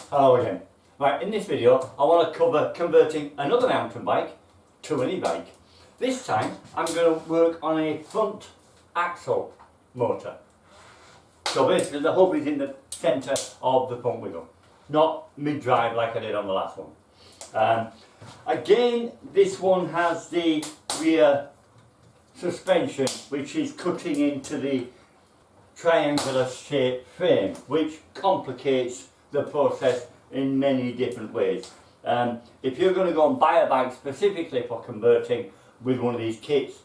Hello again. Right, in this video I want to cover converting another mountain bike to an e-bike. This time I'm going to work on a front axle motor. So basically the hub is in the centre of the front wheel, not mid-drive like I did on the last one. Again, this one has the rear suspension which is cutting into the triangular shaped frame, which complicates the process in many different ways. If you're going to go and buy a bike specifically for converting with one of these kits,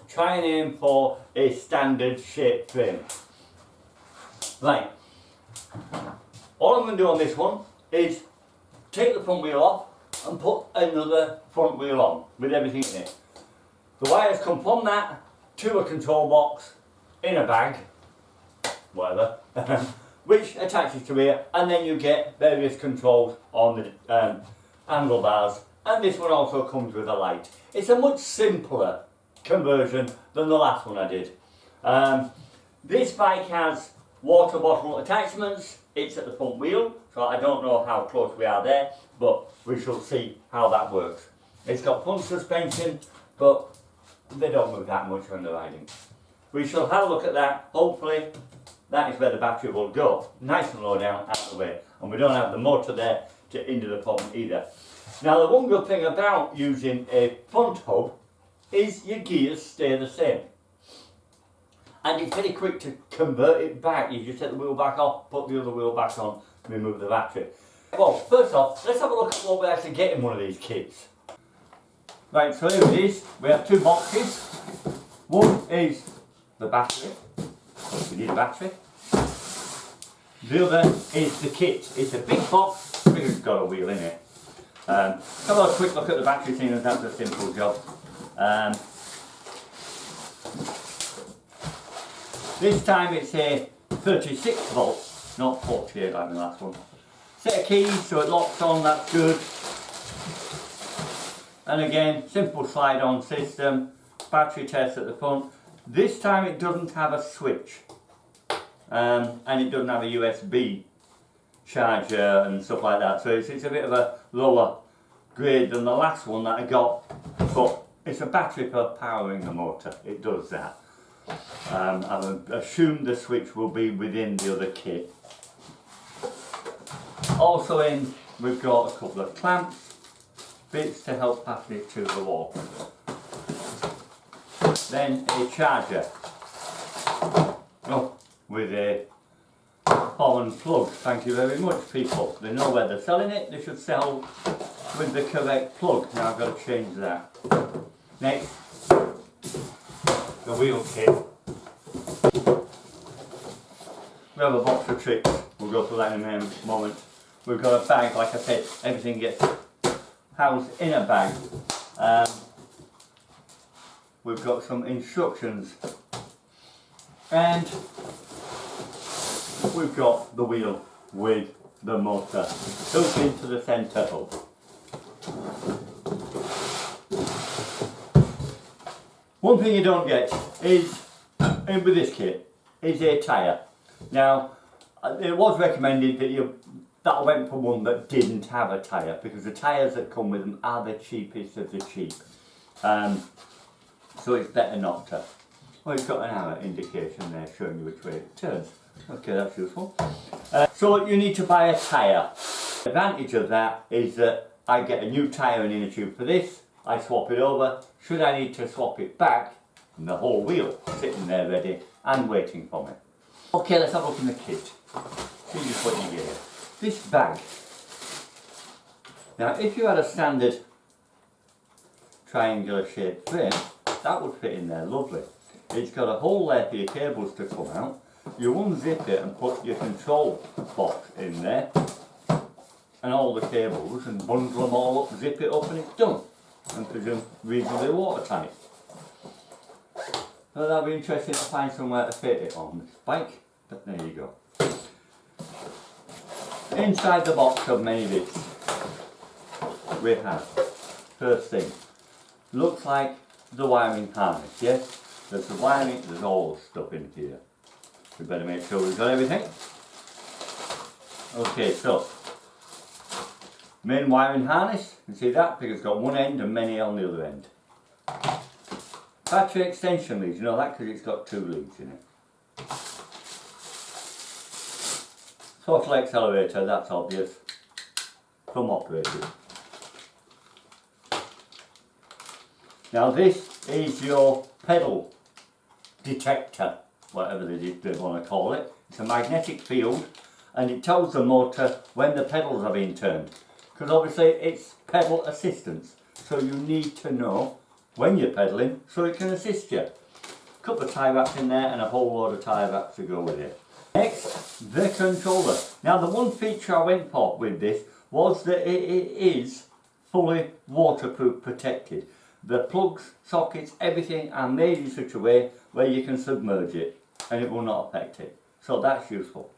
try and aim for a standard shaped frame. Right, all I'm going to do on this one is take the front wheel off and put another front wheel on with everything in it. The wires come from that to a control box in a bag, whatever, which attaches to here, and then you get various controls on the handlebars, and this one also comes with a light. It's a much simpler conversion than the last one I did. This bike has water bottle attachments. It's at the front wheel, so I don't know how close we are there, but we shall see how that works. It's got front suspension, but they don't move that much when they're riding. We shall have a look at that. Hopefully that is where the battery will go, nice and low down, out of the way, and we don't have the motor there to hinder the problem either. Now the one good thing about using a front hub is your gears stay the same, and it's very quick to convert it back. You just take the wheel back off, put the other wheel back on, remove the battery. Well, first off, let's have a look at what we actually get in one of these kits. Right, so here it is. We have two boxes. One is the battery, because we need a battery. The other is the kit. It's a big box, because it's got a wheel in it. Have a quick look at the battery thing, and that's a simple job. This time it's a 36 volt, not 48 like the last one. Set of keys, so it locks on, that's good. And again, simple slide on system, battery test at the front. This time it doesn't have a switch, and it doesn't have a USB charger and stuff like that, so it's a bit of a lower grade than the last one that I got, but it's a battery for powering the motor, it does that. I've assumed the switch will be within the other kit. Also in, we've got a couple of clamps, bits to help fasten it to the wall. Then a charger, with a common plug. Thank you very much, people. They know where they're selling it, they should sell with the correct plug. Now I've got to change that. Next, the wheel kit. We have a box of tricks, we'll go through that in a moment. We've got a bag, like I said, everything gets housed in a bag. We've got some instructions, and we've got the wheel with the motor built into the centre hub. One thing you don't get is, with this kit, is a tyre. Now, it was recommended that I went for one that didn't have a tyre, because the tyres that come with them are the cheapest of the cheap. So it's better not to. Well, it's got an arrow indication there showing you which way it turns. Okay, that's useful. So you need to buy a tyre. The advantage of that is that I get a new tyre and inner tube for this, I swap it over. Should I need to swap it back, and the whole wheel sitting there ready and waiting for me. Okay, let's have a look in the kit. See just what you get. This bag. Now, if you had a standard triangular shaped frame, that would fit in there lovely. It's got a hole there for your cables to come out. You unzip it and put your control box in there, and all the cables, and bundle them all up, zip it up, and it's done. And presume reasonably watertight. So that'll be interesting to find somewhere to fit it on this bike, but there you go. Inside the box of many bits, we have, first thing, looks like the wiring harness, yes? There's the wiring, there's all the stuff in here. We better make sure we've got everything. Okay, so Main wiring harness, you can see that because it's got one end and many on the other end. Battery extension leads, you know that because it's got 2 leads in it. Throttle accelerator, that's obvious. Thumb operated. Now this is your pedal detector, whatever they want to call it. It's a magnetic field and it tells the motor when the pedals are being turned. Because obviously it's pedal assistance, so you need to know when you're pedalling so it can assist you. A couple of tie wraps in there and a whole load of tie wraps to go with it. Next, the controller. Now the one feature I went for with this was that it is fully waterproof protected. The plugs, sockets, everything are made in such a way where you can submerge it and it will not affect it. So that's useful.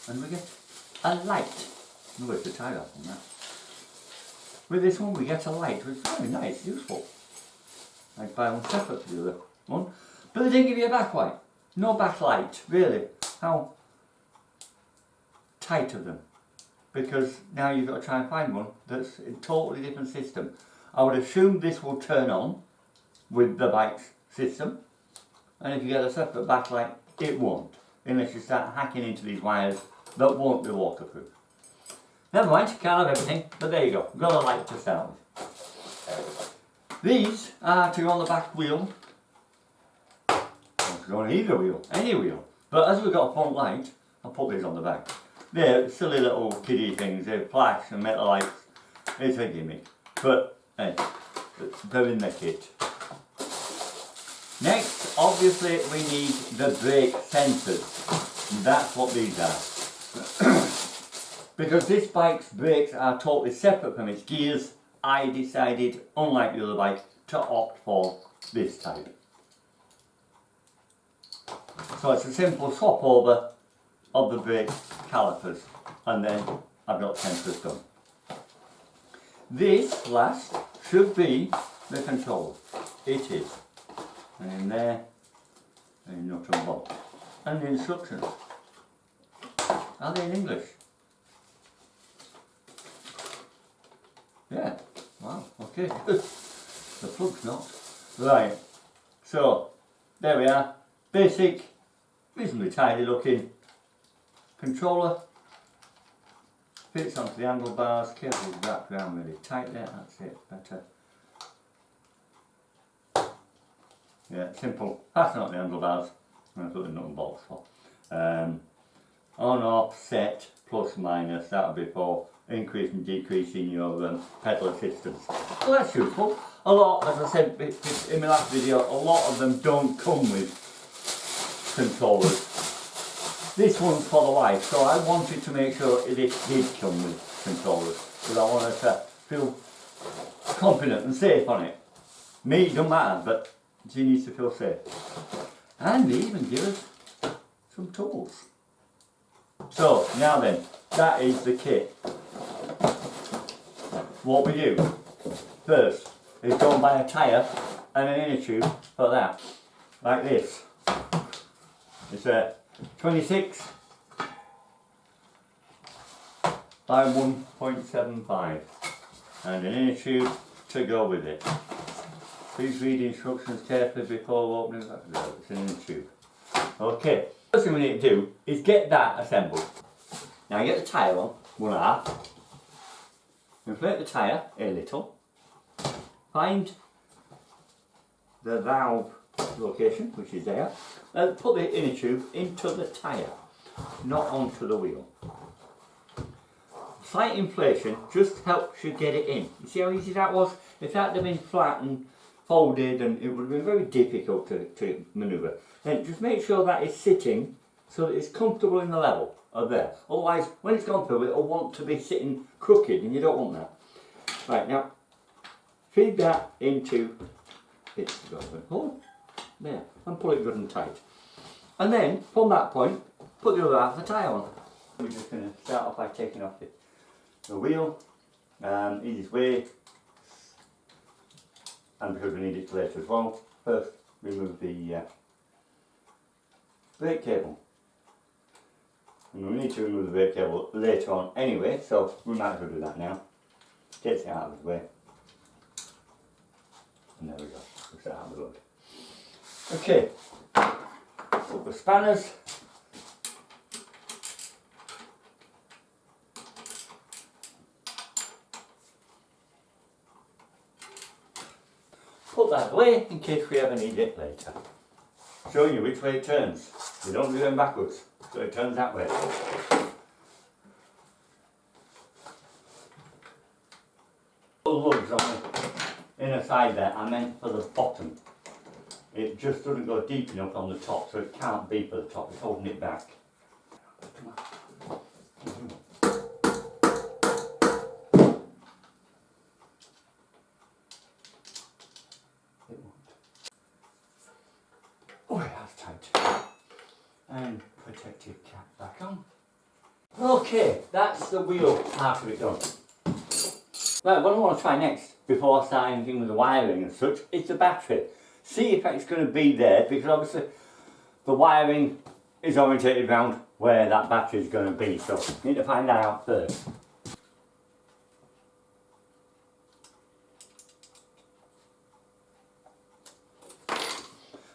And we get a light. No, it's a tie wrap on that. With this one we get a light, which is very nice, useful. I'd buy one separate for the other one. But they didn't give you a backlight. No backlight, really. How tight of them. Because now you've got to try and find one that's a totally different system. I would assume this will turn on with the bike's system. And if you get a separate backlight, it won't. Unless you start hacking into these wires that won't be waterproof. Never mind, you can't have everything, but there you go. Got a light to start with. These are to go on the back wheel. Or to go on either wheel, any wheel. But as we've got a front light, I'll put these on the back. They're silly little kiddie things, they're flash and metal lights. It's a gimmick. But hey, they're in the kit. Next, obviously we need the brake sensors. That's what these are. Because this bike's brakes are totally separate from its gears, I decided, unlike the other bike, to opt for this type. So it's a simple swap over of the brake calipers and then I've got sensors done. This last should be the controller. It is. And in there, a nut and bolt. And the instructions. Are they in English? Yeah. Wow, okay. The plug's not. Right. So, there we are. Basic, reasonably tidy looking controller. Fits onto the handlebars, cable is wrapped around really tight there, that's it, better. Yeah, simple. Passing out the handlebars, and that's what the nut and bolts for. On, off, set, plus, minus, that'll be for increase and decrease in your pedal assistance. So that's useful. A lot, as I said in my last video, a lot of them don't come with controllers. This one's for the wife, so I wanted to make sure it did come with controllers because I wanted to feel confident and safe on it. Me, it doesn't matter, but she needs to feel safe. And they even give us some tools. So, now then, that is the kit. What we do first is go and buy a tyre and an inner tube for that, like this. It's a 26 by 1.75 and an inner tube to go with it. Please read the instructions carefully before opening that. It's an inner tube. Okay, first thing we need to do is get that assembled. Now you get the tyre on, one half. Inflate the tyre a little. Find the valve location, which is there. Put the inner tube into the tyre, not onto the wheel. Slight inflation just helps you get it in. You see how easy that was? If that had been flat and folded, and it would have been very difficult to manoeuvre. Then just make sure that is sitting so that it's comfortable in the level of there. Otherwise, when it's gone through, it'll want to be sitting crooked, and you don't want that. Right, now, feed that into its hole. There, and pull it good and tight. And then, from that point, put the other half of the tyre on. We're just going to start off by taking off the wheel, easiest way, and because we need it later as well, first remove the brake cable. And we need to remove the brake cable later on anyway, so we might as well do that now. Gets it out of the way. And there we go, push that out of the road. Okay, put the spanners. Put that away in case we ever need it later. Showing you which way it turns. You don't do them backwards, so it turns that way. The lugs on the inner side there are meant for the bottom. It just doesn't go deep enough on the top, so it can't be for the top, it's holding it back. Oh, that's tight. And protective cap back on. Okay, that's the wheel part of it done. Right, what I want to try next, before I start anything with the wiring and such, is the battery. See if it's going to be there, because obviously the wiring is orientated around where that battery is going to be, so I need to find that out first.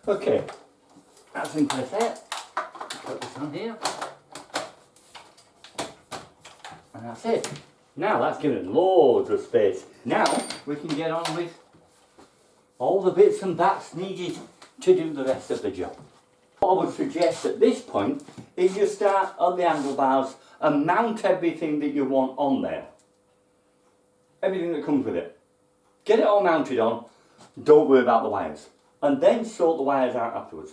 Okay, that's in place there. Put this on here. And that's it. Now that's given it loads of space. Now we can get on with all the bits and bats needed to do the rest of the job. What I would suggest at this point is you start on the handlebars and mount everything that you want on there. Everything that comes with it. Get it all mounted on, don't worry about the wires. And then sort the wires out afterwards.